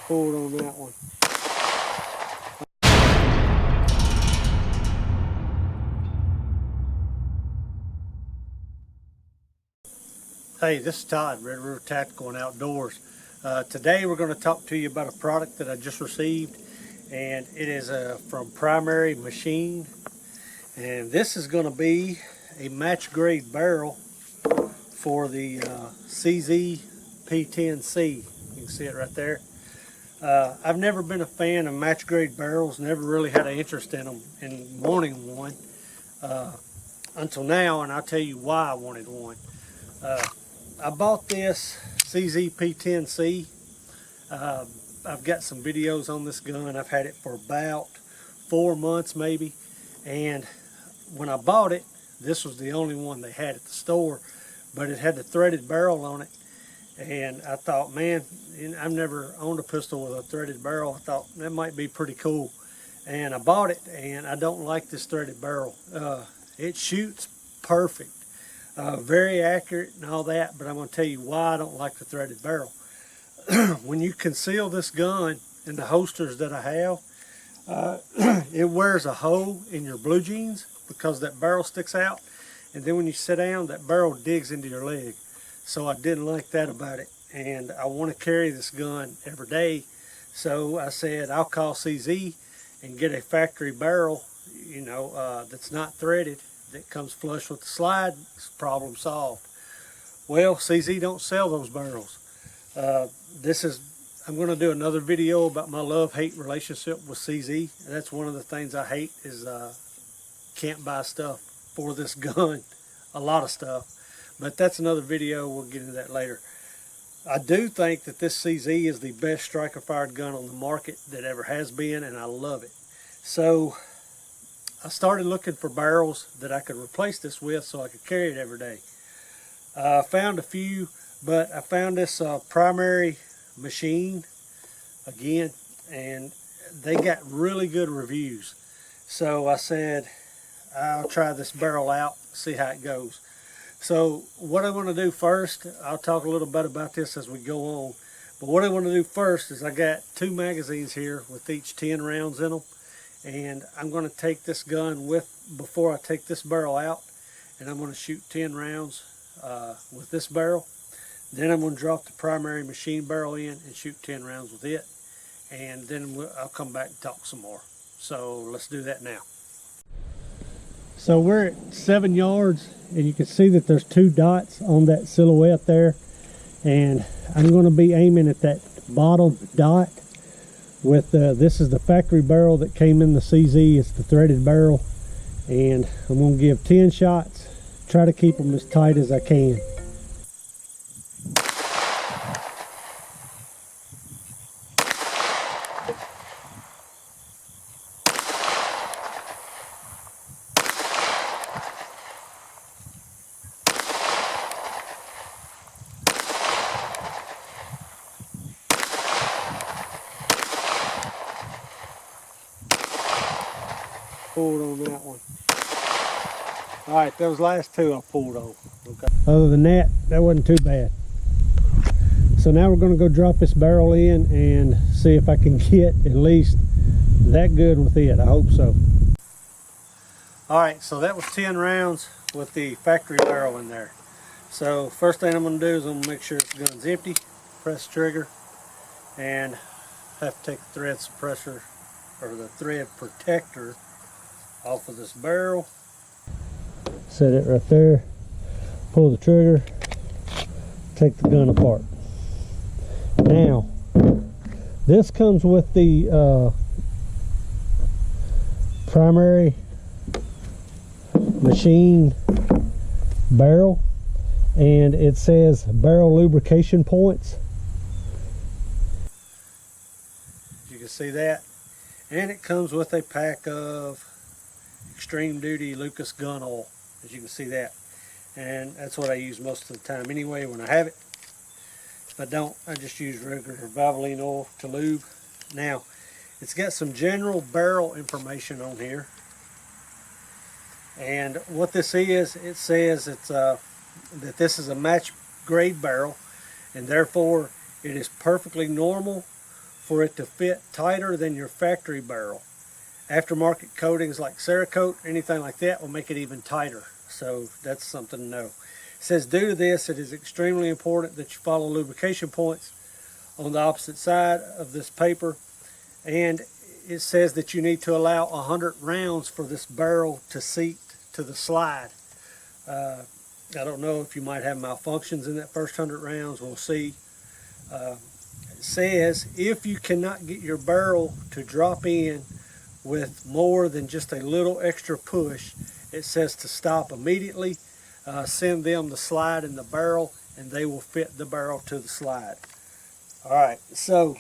Pulled on that one. Hey, this is Todd, Red River Tactical and Outdoors. Today we're going to talk to you about a product that I just received, and it is from Primary Machine, and this is going to be a match grade barrel for the CZP10C. You can see it right there. I've never been a fan of match grade barrels, never really had an interest in them and wanting one until now, and I'll tell you why I wanted one. I bought this CZP10C. I've got some videos on this gun. I've had it for about 4 months maybe, and when I bought it, this was the only one they had at the store, but it had the threaded barrel on it, and I thought, man, I've never owned a pistol with a threaded barrel. I thought that might be pretty cool, and I bought it, and I don't like this threaded barrel. It shoots perfect. Very accurate and all that, but I'm going to tell you why I don't like the threaded barrel. When you conceal this gun in the holsters that I have, it wears a hole in your blue jeans because that barrel sticks out, and then when you sit down, that barrel digs into your leg. So I didn't like that about it, and I want to carry this gun every day. So I said I'll call CZ and get a factory barrel, you know, that's not threaded, that comes flush with the slide. Problem solved. Well, CZ don't sell those barrels. I'm going to do another video about my love-hate relationship with CZ. That's one of the things I hate is can't buy stuff for this gun, a lot of stuff, but that's another video. We'll get into that later. I do think that this CZ is the best striker-fired gun on the market that ever has been, and I love it. So I started looking for barrels that I could replace this with so I could carry it every day. I found a few, but I found this Primary Machine again, and they got really good reviews. So I said I'll try this barrel out, see how it goes. So what I want to do first, I'll talk a little bit about this as we go on, but what I want to do first is I got 2 magazines here with each 10 rounds in them. And I'm going to take this gun before I take this barrel out, and I'm going to shoot 10 rounds with this barrel. Then I'm going to drop the Primary Machine barrel in and shoot 10 rounds with it, and then I'll come back and talk some more. So let's do that now. So we're at 7 yards, and you can see that there's 2 dots on that silhouette there, and I'm going to be aiming at that bottom dot. With this is the factory barrel that came in the CZ. It's the threaded barrel, and I'm going to give 10 shots, try to keep them as tight as I can. Pulled on that one. Alright, those last 2 I pulled on. Okay. Other than that, that wasn't too bad. So now we're going to go drop this barrel in and see if I can get at least that good with it. I hope so. Alright, so that was 10 rounds with the factory barrel in there. So first thing I'm going to do is I'm going to make sure the gun's empty, press trigger, and have to take the thread suppressor or the thread protector off of this barrel. Set it right there, pull the trigger, take the gun apart. Now this comes with the Primary Machine barrel, and it says barrel lubrication points. You can see that, and it comes with a pack of extreme duty Lucas gun oil, as you can see that, and that's what I use most of the time anyway when I have it. If I don't, I just use regular Valvoline oil to lube. Now it's got some general barrel information on here, and what this is, it says it's that this is a match grade barrel, and therefore it is perfectly normal for it to fit tighter than your factory barrel. Aftermarket coatings like Cerakote, anything like that, will make it even tighter. So that's something to know. It says, due to this, it is extremely important that you follow lubrication points on the opposite side of this paper. And it says that you need to allow 100 rounds for this barrel to seat to the slide. I don't know if you might have malfunctions in that first 100 rounds. We'll see. It says if you cannot get your barrel to drop in with more than just a little extra push, it says to stop immediately. Send them the slide in the barrel and they will fit the barrel to the slide. Alright, so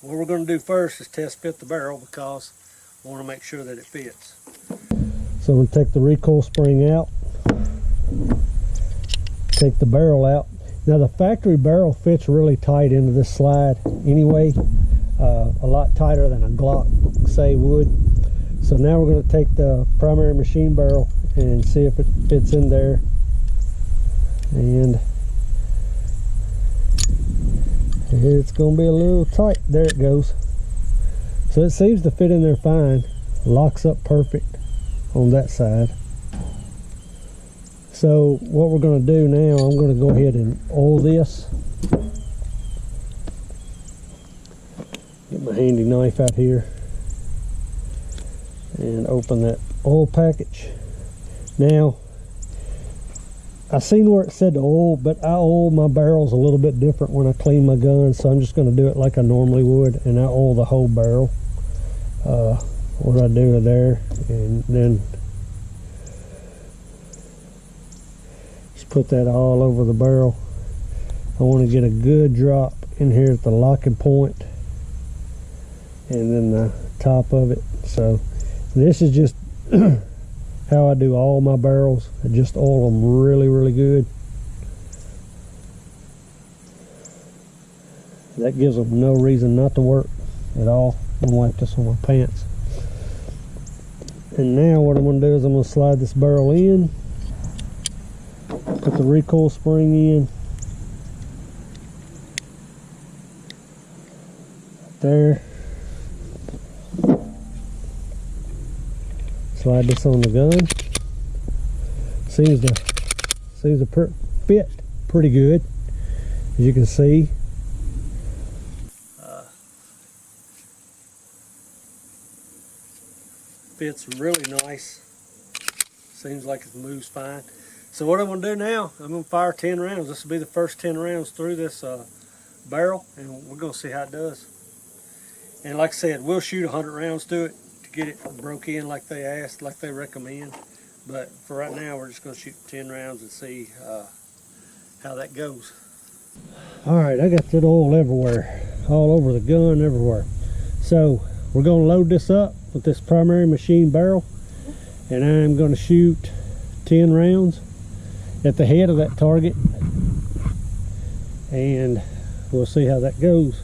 what we're going to do first is test fit the barrel because I want to make sure that it fits. So I'm going to take the recoil spring out, take the barrel out. Now the factory barrel fits really tight into this slide anyway, a lot tighter than a Glock say would. So now we're going to take the primary machine barrel and see if it fits in there. And it's going to be a little tight. There it goes. So it seems to fit in there fine. Locks up perfect on that side. So what we're going to do now, I'm going to go ahead and oil this. Get my handy knife out here and open that oil package. Now, I seen where it said to oil, but I oil my barrels a little bit different when I clean my gun, so I'm just going to do it like I normally would, and I oil the whole barrel. What I do there, and then just put that all over the barrel. I want to get a good drop in here at the locking point, and then the top of it. So this is just how I do all my barrels. I just oil them really, really good. That gives them no reason not to work at all. I'm gonna wipe this on my pants. And now what I'm gonna do is I'm gonna slide this barrel in, put the recoil spring in, there. Slide this on the gun. Seems to fit pretty good, as you can see. Fits really nice. Seems like it moves fine. So what I'm going to do now, I'm going to fire 10 rounds. This will be the first 10 rounds through this barrel, and we're going to see how it does. And like I said, we'll shoot 100 rounds to it to get it broke in like they asked, like they recommend. But for right now, we're just going to shoot 10 rounds and see how that goes. Alright, I got that oil everywhere, all over the gun, everywhere. So we're going to load this up with this primary machine barrel, and I'm going to shoot 10 rounds at the head of that target, and we'll see how that goes.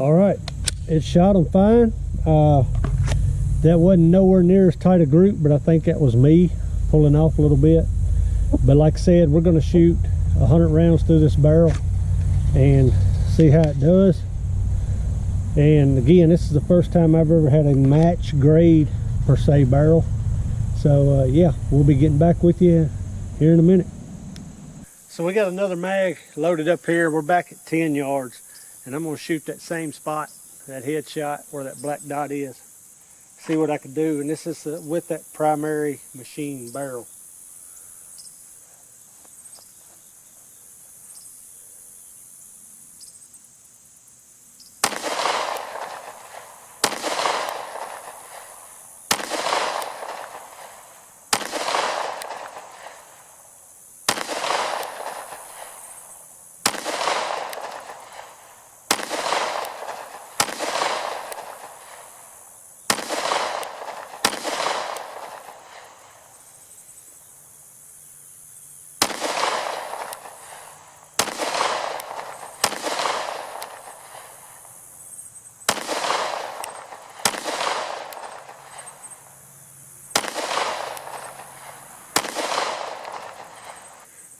Alright, it shot them fine. That wasn't nowhere near as tight a group, but I think that was me pulling off a little bit. But like I said, we're going to shoot 100 rounds through this barrel and see how it does. And again, this is the first time I've ever had a match grade per se barrel. So yeah, we'll be getting back with you here in a minute. So we got another mag loaded up here. We're back at 10 yards. And I'm going to shoot that same spot, that headshot where that black dot is. See what I can do. And this is with that primary machine barrel.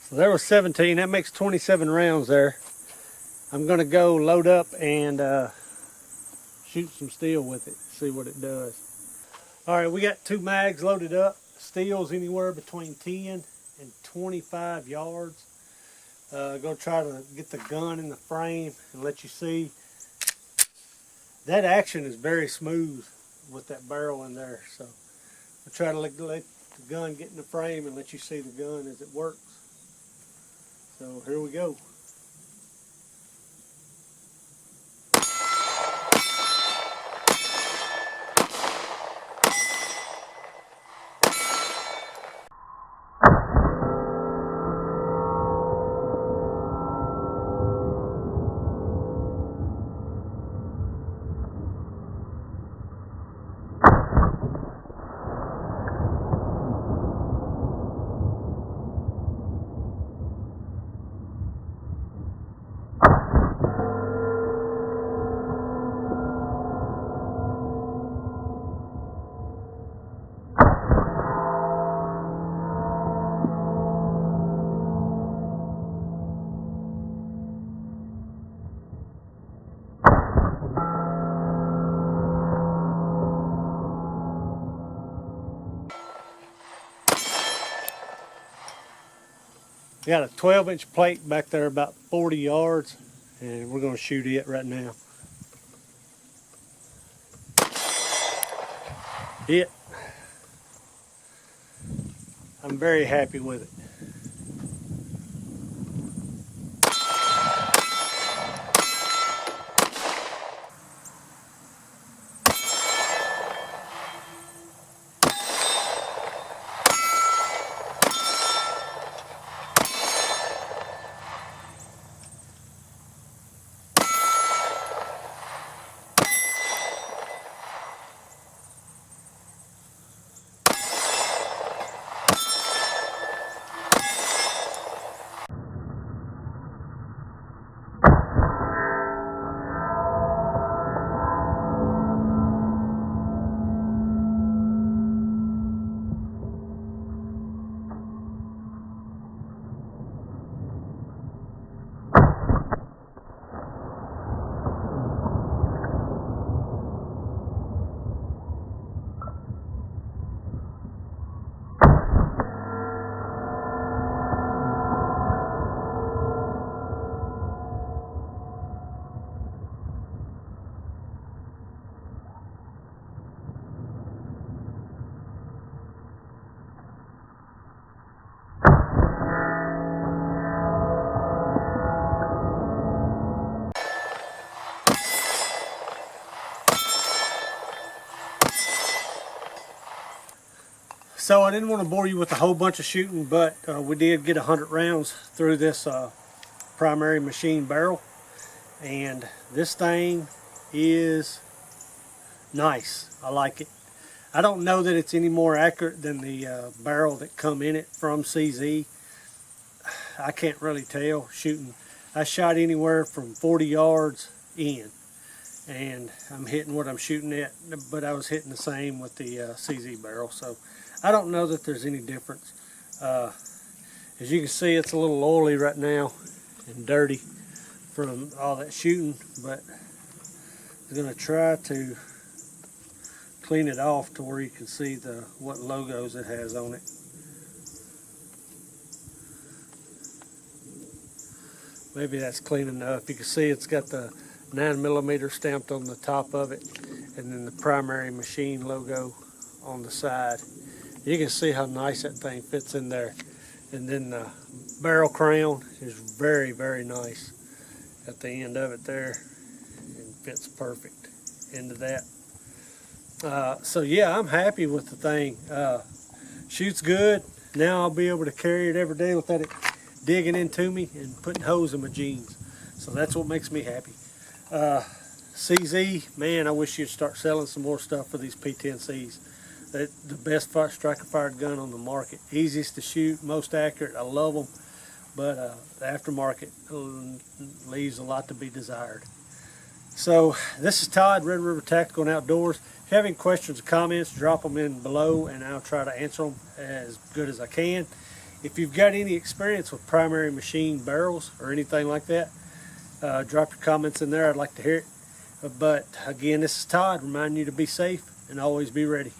So there was 17. That makes 27 rounds there. I'm going to go load up and shoot some steel with it, see what it does. All right, we got 2 mags loaded up. Steel's anywhere between 10 and 25 yards. Gonna try to get the gun in the frame and let you see. That action is very smooth with that barrel in there. So I'll try to let the gun get in the frame and let you see the gun as it works. So here we go. We got a 12-inch plate back there about 40 yards, and we're going to shoot it right now. I'm very happy with it. So I didn't want to bore you with a whole bunch of shooting, but we did get 100 rounds through this primary machine barrel, and this thing is nice. I like it. I don't know that it's any more accurate than the barrel that come in it from CZ. I can't really tell shooting. I shot anywhere from 40 yards in, and I'm hitting what I'm shooting at, but I was hitting the same with the CZ barrel. So I don't know that there's any difference. As you can see, it's a little oily right now and dirty from all that shooting, but I'm going to try to clean it off to where you can see what logos it has on it. Maybe that's clean enough. You can see it's got the 9mm stamped on the top of it, and then the primary machine logo on the side. You can see how nice that thing fits in there. And then the barrel crown is very, very nice at the end of it there, and fits perfect into that. So yeah, I'm happy with the thing. Shoots good. Now I'll be able to carry it every day without it digging into me and putting holes in my jeans. So that's what makes me happy. CZ, man, I wish you'd start selling some more stuff for these P10Cs. They're the best striker fired gun on the market. Easiest to shoot, most accurate. I love them, but the aftermarket leaves a lot to be desired. So this is Todd, Red River Tactical and Outdoors. If you have any questions or comments, drop them in below and I'll try to answer them as good as I can. If you've got any experience with primary machine barrels or anything like that, drop your comments in there. I'd like to hear it. But again, this is Todd reminding you to be safe and always be ready.